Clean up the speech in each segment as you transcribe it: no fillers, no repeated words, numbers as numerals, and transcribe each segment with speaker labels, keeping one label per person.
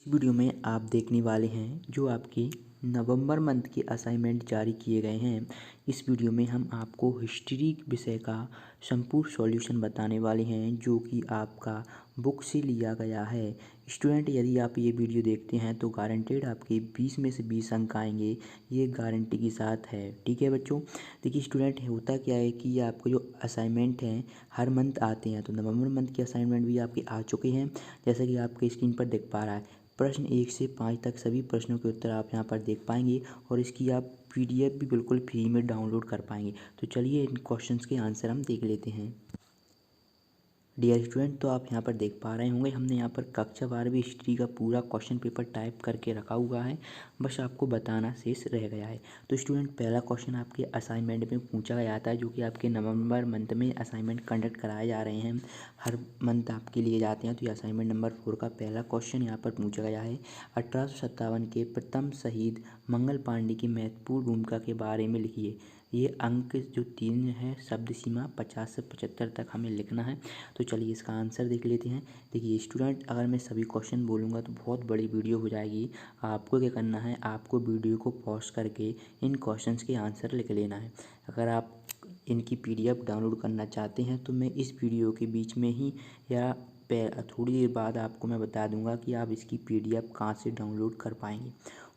Speaker 1: इस वीडियो में आप देखने वाले हैं जो आपके नवंबर मंथ के असाइनमेंट जारी किए गए हैं। इस वीडियो में हम आपको हिस्ट्री विषय का संपूर्ण सॉल्यूशन बताने वाले हैं जो कि आपका बुक से लिया गया है। स्टूडेंट, यदि आप ये वीडियो देखते हैं तो गारंटेड आपके 20 में से 20 अंक आएंगे, ये गारंटी के साथ है। ठीक है बच्चों, देखिए स्टूडेंट, होता क्या है कि आपको जो असाइनमेंट हैं हर मंथ आते हैं, तो नवंबर मंथ के असाइनमेंट भी आपके आ चुके हैं। जैसा कि आपके स्क्रीन पर देख पा रहा है, प्रश्न 1 से 5 तक सभी प्रश्नों के उत्तर आप यहाँ पर देख पाएंगे और इसकी आप पीडीएफ भी बिल्कुल फ्री में डाउनलोड कर पाएंगे। तो चलिए इन क्वेश्चंस के आंसर हम देख लेते हैं। डियर स्टूडेंट, तो आप यहाँ पर देख पा रहे होंगे हमने यहाँ पर कक्षा 12वीं हिस्ट्री का पूरा क्वेश्चन पेपर टाइप करके रखा हुआ है, बस आपको बताना शेष रह गया है। तो स्टूडेंट, पहला क्वेश्चन आपके असाइनमेंट में पूछा गया था, जो कि आपके नवंबर मंथ में असाइनमेंट कंडक्ट कराए जा रहे हैं, हर मंथ आपके लिए जाते हैं। तो ये असाइनमेंट नंबर 4 का पहला क्वेश्चन यहाँ पर पूछा गया है। 1857 के प्रथम शहीद मंगल पांडे की महत्वपूर्ण भूमिका के बारे में लिखिए। ये अंक जो 3 है, शब्द सीमा 50 से 75 तक हमें लिखना है। तो चलिए इसका आंसर देख लेते हैं। देखिए स्टूडेंट, अगर मैं सभी क्वेश्चन बोलूँगा तो बहुत बड़ी वीडियो हो जाएगी। आपको क्या करना है, आपको वीडियो को पॉज करके इन क्वेश्चंस के आंसर लिख लेना है। अगर आप इनकी पीडीएफ डाउनलोड करना चाहते हैं तो मैं इस वीडियो के बीच में ही या थोड़ी देर बाद आपको मैं बता दूंगा कि आप इसकी पीडीएफ कहाँ से डाउनलोड कर पाएंगे।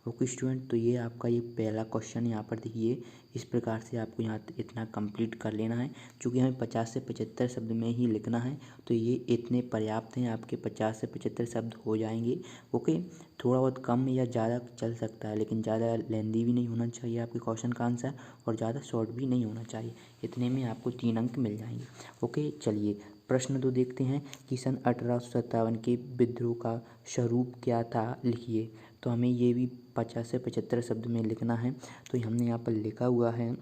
Speaker 1: ओके स्टूडेंट, तो ये आपका ये पहला क्वेश्चन यहाँ पर देखिए, इस प्रकार से आपको यहाँ इतना कंप्लीट कर लेना है। चूँकि हमें 50 से 75 शब्द में ही लिखना है, तो ये इतने पर्याप्त हैं, आपके 50 से 75 शब्द हो जाएंगे। ओके, थोड़ा बहुत कम या ज़्यादा चल सकता है, लेकिन ज़्यादा लेंदी भी नहीं होना चाहिए आपके क्वेश्चन का आंसर, और ज़्यादा शॉर्ट भी नहीं होना चाहिए। इतने में आपको 3 अंक मिल जाएंगे। ओके, चलिए प्रश्न 2 देखते हैं कि सन 1857 के विद्रोह का स्वरूप क्या था, लिखिए। तो हमें ये भी 50 से 75 शब्द में लिखना है। तो हमने यहाँ पर लिखा हुआ है,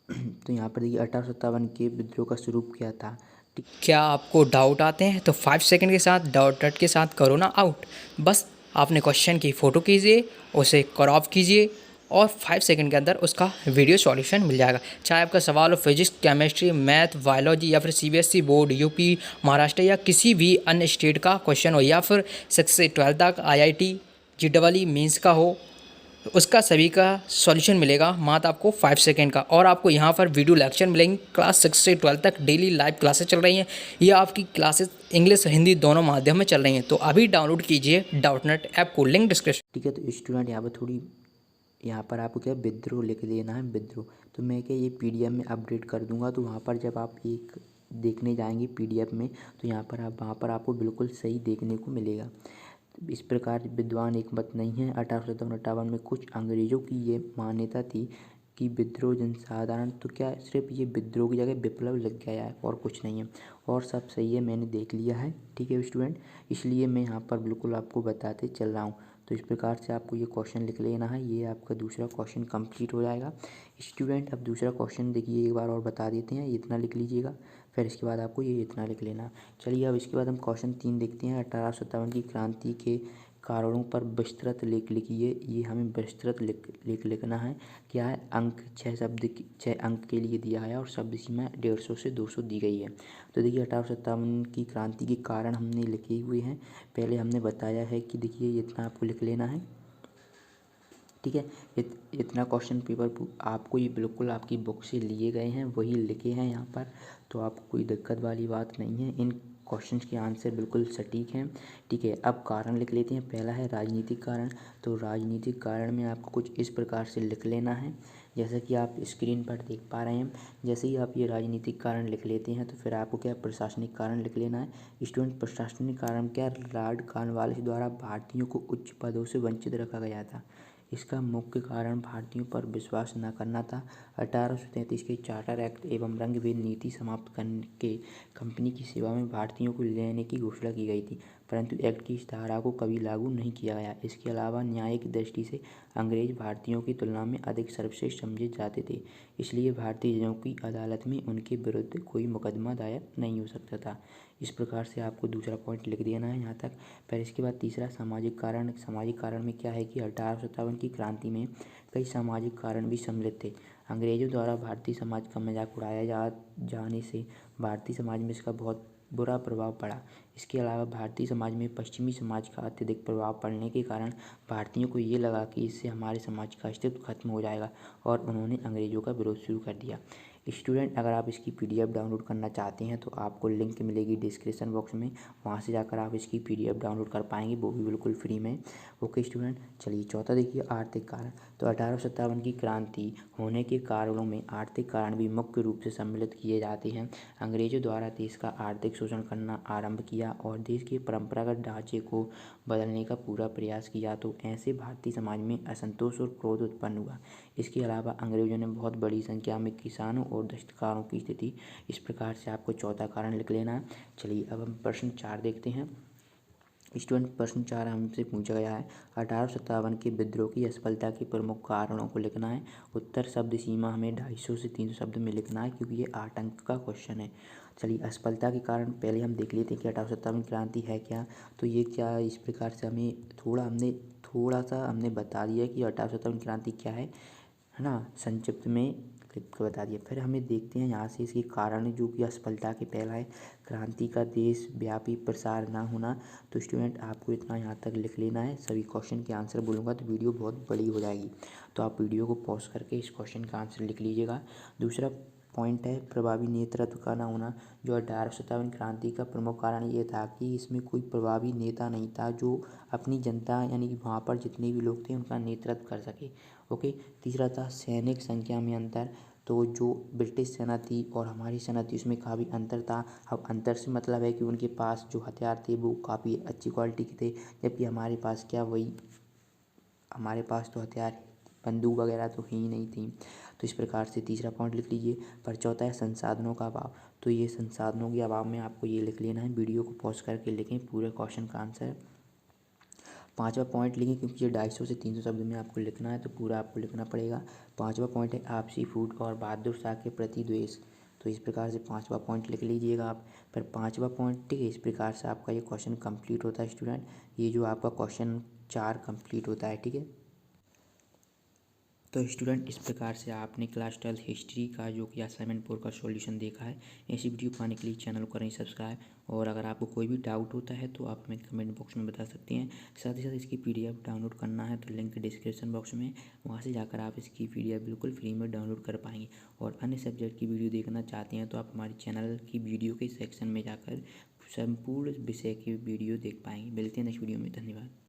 Speaker 1: तो यहाँ पर देखिए 1857 के विद्रोह का स्वरूप क्या था।
Speaker 2: क्या आपको डाउट आते हैं तो 5 सेकंड के साथ डॉट डॉट के साथ करो ना आउट। बस आपने क्वेश्चन की फ़ोटो कीजिए, उसे क्रॉप कीजिए और 5 सेकंड के अंदर उसका वीडियो सॉल्यूशन मिल जाएगा। चाहे आपका सवाल हो फिजिक्स, केमिस्ट्री, मैथ, बायोलॉजी या फिर सीबीएसई बोर्ड, यूपी, महाराष्ट्र या किसी भी अन्य स्टेट का क्वेश्चन हो, या फिर 6 से 12 तक आईआईटी, जेईई मेंस का हो, उसका सभी का सॉल्यूशन मिलेगा मात्र आपको 5 सेकंड का। और आपको यहाँ पर वीडियो लेक्चर मिलेंगे। क्लास 6 से 12 तक डेली लाइव क्लासेस चल रही हैं। ये आपकी क्लासेस इंग्लिश हिंदी दोनों माध्यम में चल रही हैं। तो अभी डाउनलोड कीजिए डाउटनेट ऐप को, लिंक डिस्क्रिप्शन।
Speaker 1: ठीक है, तो स्टूडेंट यहाँ पर थोड़ी, यहाँ पर आपको क्या विद्रोह लिख देना है, विद्रोह। तो मैं क्या ये पीडीएफ में अपडेट कर दूंगा, तो वहाँ पर जब आप एक देखने जाएंगे पीडीएफ में, तो यहाँ पर आप, वहाँ पर आपको बिल्कुल सही देखने को मिलेगा। इस प्रकार विद्वान एक मत नहीं है। 1857 में कुछ अंग्रेजों की ये मान्यता थी कि विद्रोह जनसाधारण, तो क्या सिर्फ ये विद्रोह की जगह विप्लव लग गया है और कुछ नहीं है, और सब सही है, मैंने देख लिया है। ठीक है स्टूडेंट, इसलिए मैं यहाँ पर बिल्कुल आपको बताते चल रहा हूँ। तो इस प्रकार से आपको ये क्वेश्चन लिख लेना है। ये आपका दूसरा क्वेश्चन कंप्लीट हो जाएगा। स्टूडेंट, अब दूसरा क्वेश्चन देखिए, एक बार और बता देते हैं, इतना लिख लीजिएगा, फिर इसके बाद आपको ये इतना लिख लेना। चलिए अब इसके बाद हम क्वेश्चन 3 देखते हैं। 1857 की क्रांति के कारणों पर विस्तृत लेख लिखिए। ये हमें विस्तृत लिखना है। क्या है, अंक 6 शब्द 6 अंक के लिए दिया है और शब्द सीमा 150 से 200 दी गई है। तो देखिए 1857 की क्रांति के कारण हमने लिखे हुए हैं। पहले हमने बताया है कि देखिए इतना आपको लिख लेना है। ठीक है, इतना क्वेश्चन पेपर आपको ये बिल्कुल आपकी बुक से लिए गए हैं, वही लिखे हैं यहाँ पर, तो आपको कोई दिक्कत वाली बात नहीं है। इन क्वेश्चंस के आंसर बिल्कुल सटीक हैं। ठीक है, अब कारण लिख लेते हैं। पहला है राजनीतिक कारण। तो राजनीतिक कारण में आपको कुछ इस प्रकार से लिख लेना है, जैसा कि आप स्क्रीन पर देख पा रहे हैं। जैसे ही आप ये राजनीतिक कारण लिख लेते हैं, तो फिर आपको क्या प्रशासनिक कारण लिख लेना है। स्टूडेंट, प्रशासनिक कारण क्या, लॉर्ड कॉर्नवालिस द्वारा भारतीयों को उच्च पदों से वंचित रखा गया था। इसका मुख्य कारण भारतीयों पर विश्वास न करना था। 1833 के चार्टर एक्ट एवं रंग-भेद नीति समाप्त करके कंपनी की सेवा में भारतीयों को लेने की घोषणा की गई थी, परंतु एक्ट की इस धारा को कभी लागू नहीं किया गया। इसके अलावा न्यायिक दृष्टि से अंग्रेज भारतीयों की तुलना में अधिक सर्वश्रेष्ठ समझे जाते थे, इसलिए भारतीय जजों की अदालत में उनके विरुद्ध कोई मुकदमा दायर नहीं हो सकता था। इस प्रकार से आपको दूसरा पॉइंट लिख देना है यहाँ तक। फिर इसके बाद तीसरा सामाजिक कारण। सामाजिक कारण में क्या है कि 1857 की क्रांति में कई सामाजिक कारण भी सम्मिलित थे। अंग्रेजों द्वारा भारतीय समाज का मजाक उड़ाया जाने से भारतीय समाज में इसका बहुत बुरा प्रभाव पड़ा। इसके अलावा भारतीय समाज में पश्चिमी समाज का अत्यधिक प्रभाव पड़ने के कारण भारतीयों को ये लगा कि इससे हमारे समाज का अस्तित्व खत्म हो जाएगा और उन्होंने अंग्रेज़ों का विरोध शुरू कर दिया। स्टूडेंट, अगर आप इसकी पीडीएफ डाउनलोड करना चाहते हैं तो आपको लिंक मिलेगी डिस्क्रिप्शन बॉक्स में, वहाँ से जाकर आप इसकी पीडीएफ डाउनलोड कर पाएंगे, वो भी बिल्कुल फ्री में। ओके स्टूडेंट, चलिए चौथा देखिए, आर्थिक कारण। तो 1857 की क्रांति होने के कारणों में आर्थिक कारण भी मुख्य रूप से सम्मिलित किए जाते हैं। अंग्रेजों द्वारा देश का आर्थिक शोषण करना आरंभ किया और देश के परंपरागत ढांचे को बदलने का पूरा प्रयास किया, तो ऐसे भारतीय समाज में असंतोष और क्रोध उत्पन्न हुआ। इसके अलावा अंग्रेजों ने बहुत बड़ी संख्या में किसानों और दस्तकारों की स्थिति। इस प्रकार से आपको चौथा कारण लिख लेना है। चलिए अब हम प्रश्न 4 देखते हैं। स्टूडेंट, प्रश्न 4 हमसे पूछा गया है, 1857 के विद्रोह की असफलता के प्रमुख कारणों को लिखना है। उत्तर शब्द सीमा हमें 250 से 300 शब्द में लिखना है, क्योंकि ये 8 अंक का क्वेश्चन है। चलिए असफलता के कारण पहले हम देख लेते हैं कि 1857 क्रांति है क्या। तो ये क्या, इस प्रकार से हमें थोड़ा सा हमने बता दिया कि 1857 क्रांति क्या है ना, संक्षिप्त में लिख कर बता दिया। फिर हमें देखते हैं यहाँ से इसके कारण, जो कि असफलता के पहला है, क्रांति का देशव्यापी प्रसार ना होना। तो स्टूडेंट आपको इतना यहाँ तक लिख लेना है। सभी क्वेश्चन के आंसर बोलूँगा तो वीडियो बहुत बड़ी हो जाएगी, तो आप वीडियो को पॉज करके इस क्वेश्चन का आंसर लिख लीजिएगा। दूसरा पॉइंट है प्रभावी नेतृत्व का ना होना। जो 1857 क्रांति का प्रमुख कारण ये था कि इसमें कोई प्रभावी नेता नहीं था जो अपनी जनता यानी कि वहाँ पर जितने भी लोग थे उनका नेतृत्व कर सके। ओके। तीसरा था सैनिक संख्या में अंतर। तो जो ब्रिटिश सेना थी और हमारी सेना थी उसमें काफ़ी अंतर था। अब अंतर से मतलब है कि उनके पास जो हथियार थे वो काफ़ी अच्छी क्वालिटी के थे, जबकि हमारे पास क्या, वही हमारे पास तो हथियार बंदूक वगैरह तो ही नहीं थी। तो इस प्रकार से तीसरा पॉइंट लिख लीजिए। पर चौथा है संसाधनों का अभाव। तो ये संसाधनों के अभाव में आपको ये लिख लेना है, वीडियो को पॉज करके लिखें पूरे क्वेश्चन का आंसर। पांचवा पॉइंट लिखें, क्योंकि ये 250 से 300 शब्द में आपको लिखना है तो पूरा आपको लिखना पड़ेगा। पांचवा पॉइंट है आपसी फूट और बहादुर शाह के प्रति द्वेष। तो इस प्रकार से पांचवा पॉइंट लिख लीजिएगा आप। फिर पांचवा पॉइंट, ठीक है, इस प्रकार से आपका ये क्वेश्चन कंप्लीट होता है स्टूडेंट। ये जो आपका क्वेश्चन 4 कंप्लीट होता है, ठीक है। तो स्टूडेंट इस प्रकार से आपने क्लास 12 हिस्ट्री का जो कि असाइनमेंट 4 का सॉल्यूशन देखा है। ऐसी वीडियो पाने के लिए चैनल को करें सब्सक्राइब, और अगर आपको कोई भी डाउट होता है तो आप हमें कमेंट बॉक्स में बता सकते हैं। साथ ही साथ इसकी पीडीएफ डाउनलोड करना है तो लिंक डिस्क्रिप्शन बॉक्स में, वहाँ से जाकर आप इसकी पीडीएफ बिल्कुल फ्री में डाउनलोड कर पाएंगे। और अन्य सब्जेक्ट की वीडियो देखना चाहते हैं तो आप हमारे चैनल की वीडियो के सेक्शन में जाकर संपूर्ण विषय की वीडियो देख पाएंगे। मिलते हैं नेक्स्ट वीडियो में, धन्यवाद।